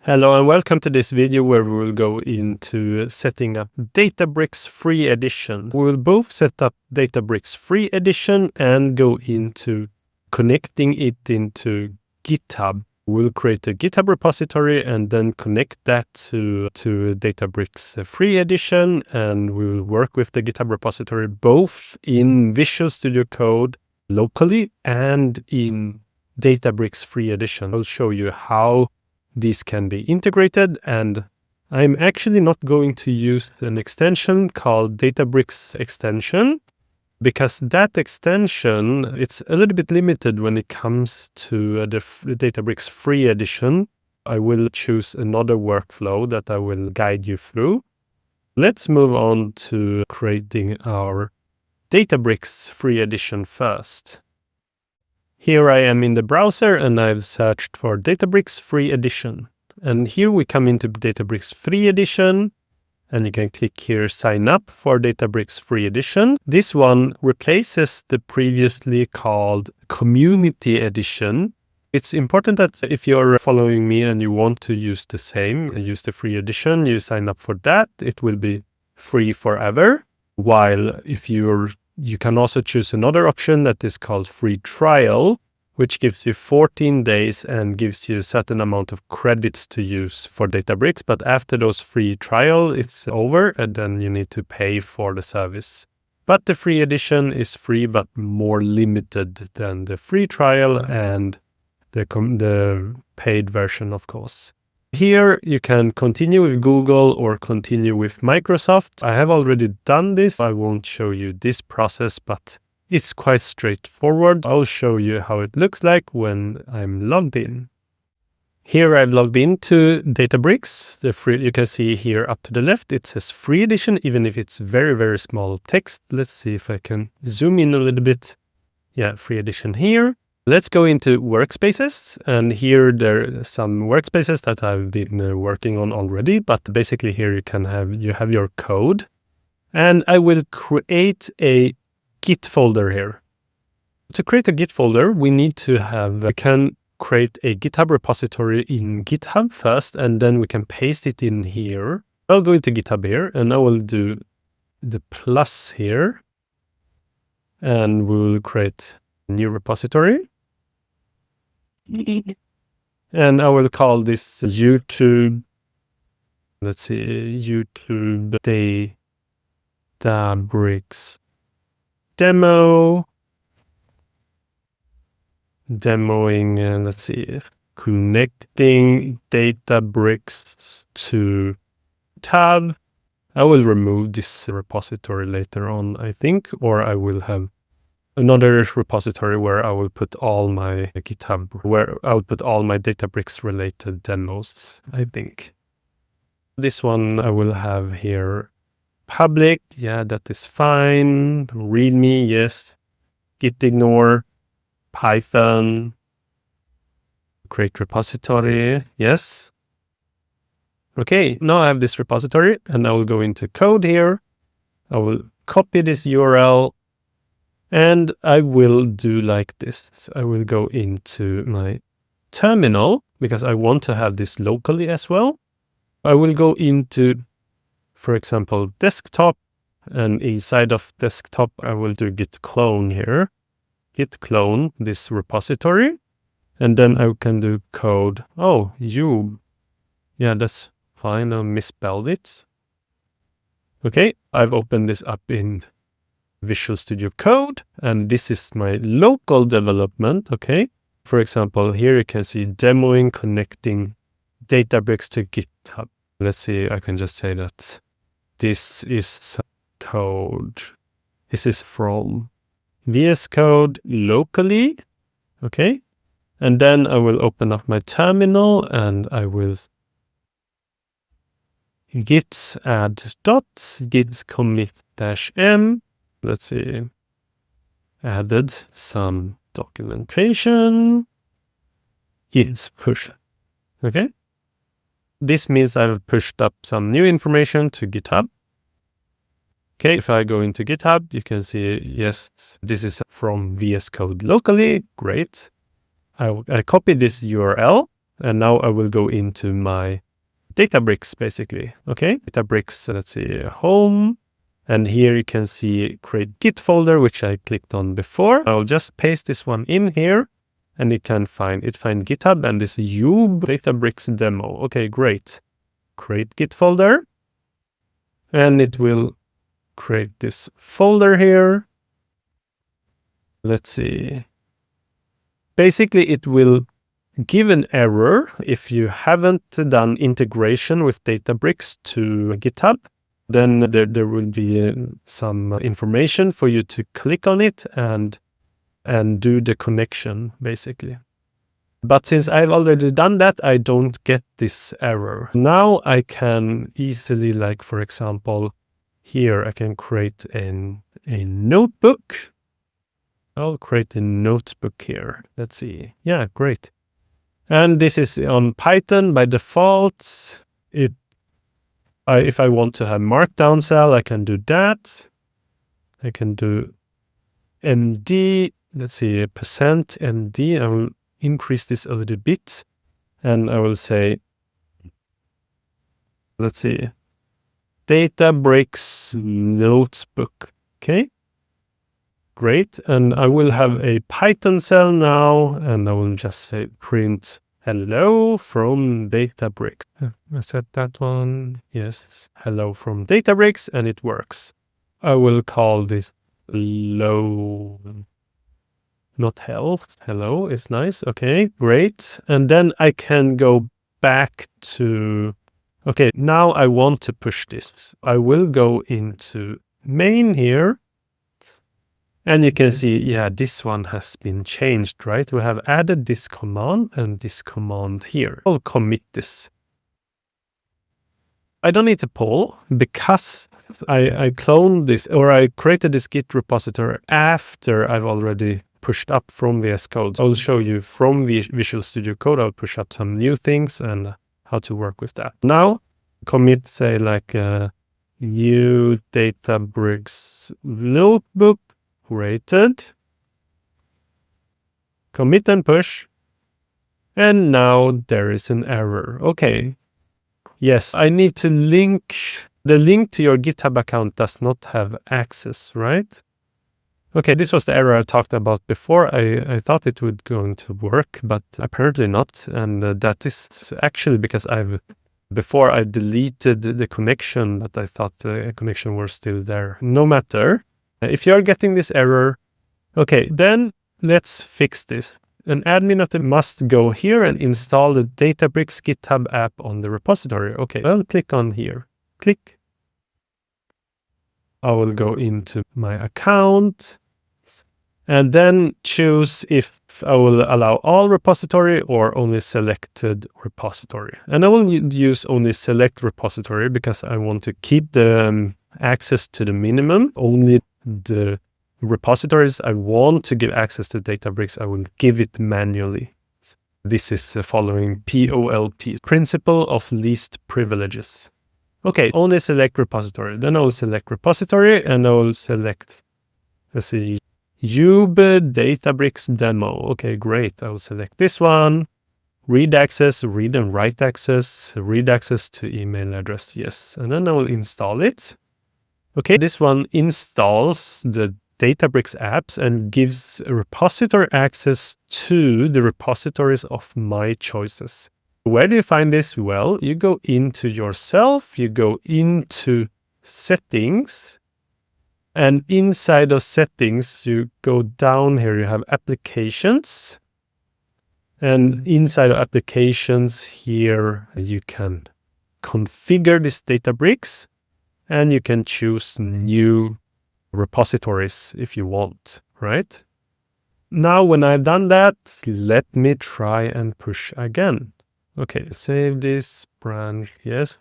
Hello and welcome to this video where we will go into setting up Databricks Free Edition. We will both set up Databricks Free Edition and go into connecting it into GitHub. We'll create a GitHub repository and then connect that to Databricks Free Edition, and we will work with the GitHub repository both in Visual Studio Code locally and in Databricks Free Edition. I'll show you how these can be integrated, and I'm actually not going to use an extension called Databricks extension because that extension, it's a little bit limited when it comes to the Databricks Free Edition. I will choose another workflow that I will guide you through. Let's move on to creating our Databricks Free Edition first. Here I am in the browser and I've searched for Databricks Free Edition. And here we come into Databricks Free Edition, and you can click here, sign up for Databricks Free Edition. This one replaces the previously called Community Edition. It's important that if you're following me and you want to use the same, use the Free Edition, you sign up for that. It will be free forever. While if you can also choose another option that is called Free Trial, which gives you 14 days and gives you a certain amount of credits to use for Databricks. But after those free trial, it's over and then you need to pay for the service. But the Free Edition is free but more limited than the free trial and the paid version, of course. Here you can continue with Google or continue with Microsoft. I have already done this. I won't show you this process, but it's quite straightforward. I'll show you how it looks like when I'm logged in. Here I've logged into Databricks. You can see here up to the left, it says Free Edition, even if it's very, very small text. Let's see if I can zoom in a little bit. Yeah, Free Edition here. Let's go into workspaces, and here there are some workspaces that I've been working on already, but basically here you have your code, and I will create a Git folder here. To create a Git folder, we can create a GitHub repository in GitHub first, and then we can paste it in here. I'll go into GitHub here, and I will do the plus here, and we will create a new repository. And I will call this YouTube, let's see, YouTube Databricks demo, demoing, let's see, connecting Databricks to tab. I will remove this repository later on, I think, or I will have another repository where I will put all my Databricks related demos, I think. This one I will have here public. Yeah, that is fine. README, yes. Git ignore. Python. Create repository. Yes. Okay, now I have this repository and I will go into code here. I will copy this URL. And I will do like this. So I will go into my terminal because I want to have this locally as well. I will go into, for example, desktop, and inside of desktop, I will do git clone here. Git clone this repository. And then I can do code. Oh, you. Yeah, that's fine. I misspelled it. Okay, I've opened this up in Visual Studio Code, and this is my local development. Okay, for example, here you can see demoing connecting Databricks to GitHub. Let's see, I can just say that this is code. This is from VS Code locally. Okay, and then I will open up my terminal and I will git add dot git commit -m. Let's see, added some documentation. Yes, push. Okay. This means I've pushed up some new information to GitHub. Okay, if I go into GitHub, you can see, yes, this is from VS Code locally. Great. I copy this URL And now I will go into my Databricks basically. Okay, Databricks, let's see, home. And here you can see create Git folder, which I clicked on before. I'll just paste this one in here and it find GitHub and this Youb Databricks demo. Okay, great. Create Git folder. And it will create this folder here. Let's see. Basically, it will give an error if you haven't done integration with Databricks to GitHub. Then there will be some information for you to click on it and do the connection, basically. But since I've already done that, I don't get this error. Now I can easily, like for example, here I can create a notebook. I'll create a notebook here. Let's see. Yeah, great. And this is on Python by default. If I want to have Markdown cell, I can do that. I can do MD. Let's see, %MD. I will increase this a little bit. And I will say, let's see, Databricks notebook. Okay. Great. And I will have a Python cell now. And I will just say print hello from Databricks. I said that one. Yes. Hello from Databricks. And it works. I will call this hello. Not hell. Hello is nice. Okay, great. And then I can go back to, okay, now I want to push this. I will go into main here. And you can see, yeah, this one has been changed, right? We have added this command and this command here. I'll commit this. I don't need to pull because I cloned this, or I created this Git repository after I've already pushed up from VS Code. I'll show you from Visual Studio Code. I'll push up some new things and how to work with that. Now, commit, say like new Databricks notebook created. Commit and push. And now there is an error. Okay. Yes, I need to link. The link to your GitHub account does not have access, right? Okay, this was the error I talked about before. I thought it would going to work, but apparently not. And that is actually because before I deleted the connection, but I thought the connection was still there. No matter. If you're getting this error, okay, then let's fix this. An admin must go here and install the Databricks GitHub app on the repository. Okay, I'll click on here. Click. I will go into my account and then choose if I will allow all repository or only selected repository. And I will use only select repository because I want to keep the access to the minimum. Only the repositories I want to give access to Databricks, I will give it manually. This is following POLP, Principle of Least Privileges. Okay, only select repository. Then I will select repository and I will select, let's see, Youb Databricks demo. Okay, great. I will select this one. Read access, read and write access, read access to email address. Yes. And then I will install it. Okay, this one installs the Databricks apps and gives repository access to the repositories of my choices. Where do you find this? Well, you go into yourself, you go into settings, and inside of settings, you go down here, you have applications. And inside of applications here, you can configure this Databricks and you can choose new repositories if you want, right? Now, when I've done that, let me try and push again. Okay, save this branch. Yes.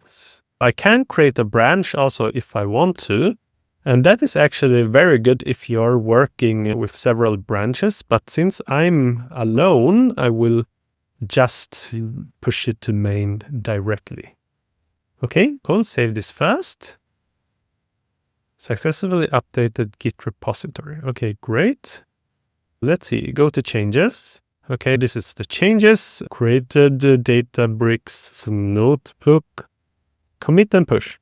I can create a branch also if I want to. And that is actually very good if you're working with several branches. But since I'm alone, I will just push it to main directly. Okay, cool. Save this first. Successfully updated Git repository. Okay, great. Let's see. Go to changes. Okay, this is the changes. Created the Databricks notebook. Commit and push.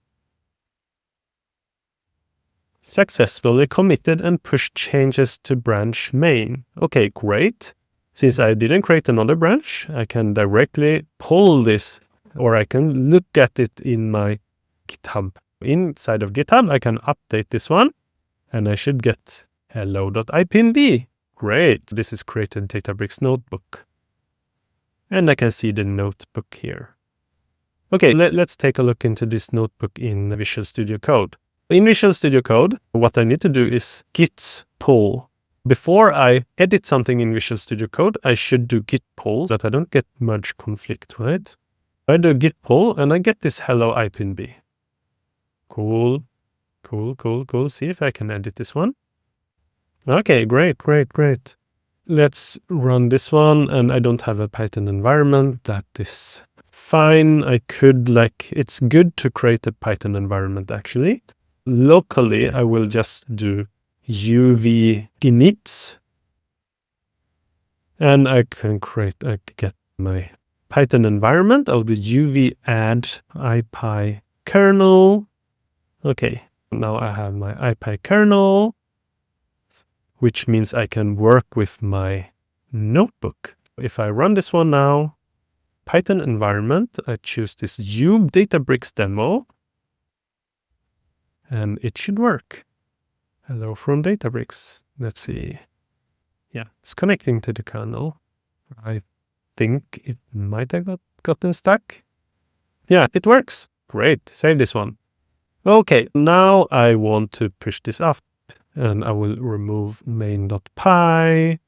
Successfully committed and pushed changes to branch main. Okay, great. Since I didn't create another branch, I can directly pull this, or I can look at it in my GitHub. Inside of GitHub, I can update this one, and I should get hello.ipnb. Great. This is created Databricks notebook. And I can see the notebook here. Okay, let's take a look into this notebook in Visual Studio Code. In Visual Studio Code, what I need to do is git pull. Before I edit something in Visual Studio Code, I should do git pull so that I don't get merge conflict, right? I do git pull and I get this hello ipnb. Cool. See if I can edit this one. Okay, great. Let's run this one, and I don't have a Python environment. That is fine. It's good to create a Python environment actually. Locally, I will just do uv init, and I get my Python environment. I'll do uv add ipy kernel. Okay, now I have my ipy kernel, which means I can work with my notebook. If I run this one now, Python environment, I choose this Databricks demo, and it should work. Hello from Databricks. Let's see. Yeah, it's connecting to the kernel. I think it might have gotten stuck. Yeah, it works. Great, save this one. Okay, now I want to push this up. And I will remove main.py,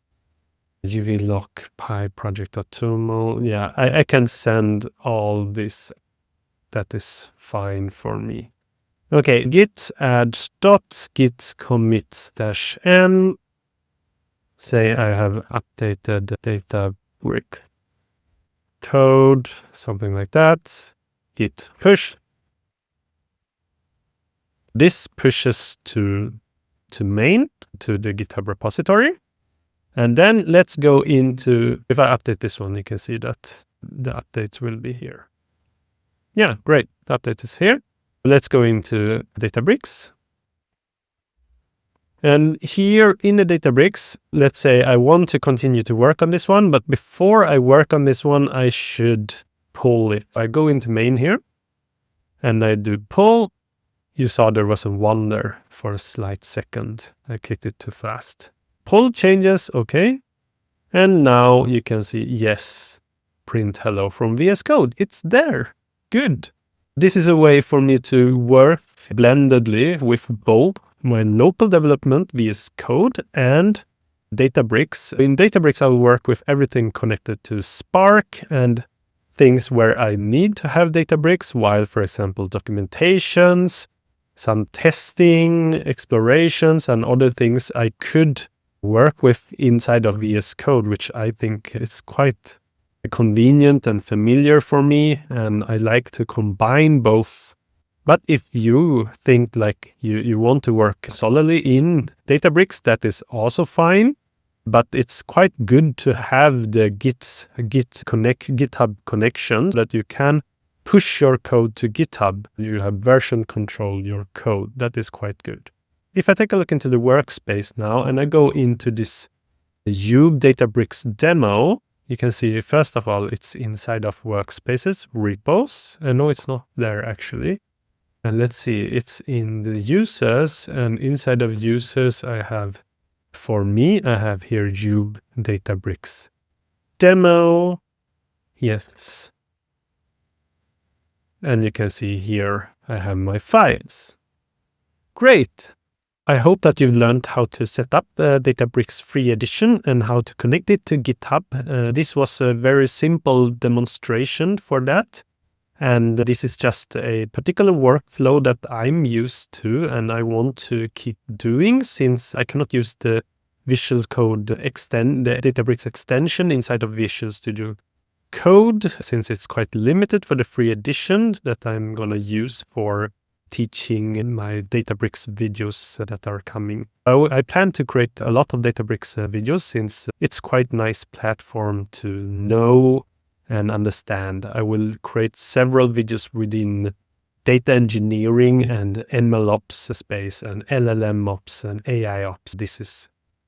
uvlock py project.toml. Yeah, I can send all this. That is fine for me. Okay, git add git commit -n. Say I have updated Databricks code, something like that. Git push. This pushes to main, to the GitHub repository. And then let's go into, if I update this one, you can see that the updates will be here. Yeah, great. The update is here. Let's go into Databricks. And here in the Databricks, let's say I want to continue to work on this one, but before I work on this one, I should pull it. I go into main here, and I do pull. You saw there was a 1 there for a slight second. I clicked it too fast. Pull changes, okay. And now you can see, yes, print hello from VS Code. It's there. Good. This is a way for me to work blendedly with both my local development, VS Code, and Databricks. In Databricks, I will work with everything connected to Spark and things where I need to have Databricks, while, for example, documentations, some testing, explorations, and other things I could work with inside of VS Code, which I think is quite convenient and familiar for me, and I like to combine both. But if you think like you want to work solely in Databricks, that is also fine. But it's quite good to have the GitHub connection that you can push your code to GitHub. You have version control your code. That is quite good. If I take a look into the workspace now, and I go into this Databricks demo, you can see, first of all, it's inside of workspaces, repos. No, it's not there actually. And let's see, it's in the users, and inside of users, I have here Databricks demo. Yes. And you can see here, I have my files. Great. I hope that you've learned how to set up Databricks Free Edition and how to connect it to GitHub. This was a very simple demonstration for that. And this is just a particular workflow that I'm used to and I want to keep doing, since I cannot use the Visual Code the Databricks extension inside of Visual Studio Code, since it's quite limited for the free edition that I'm going to use for teaching my Databricks videos that are coming. I plan to create a lot of Databricks videos since it's quite a nice platform to know and understand. I will create several videos within data engineering and ML ops space and LLM ops and AI ops.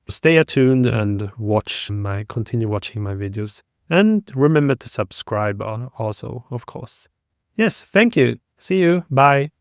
Stay tuned and continue watching my videos. And remember to subscribe also, of course. Yes, thank you. See you. Bye.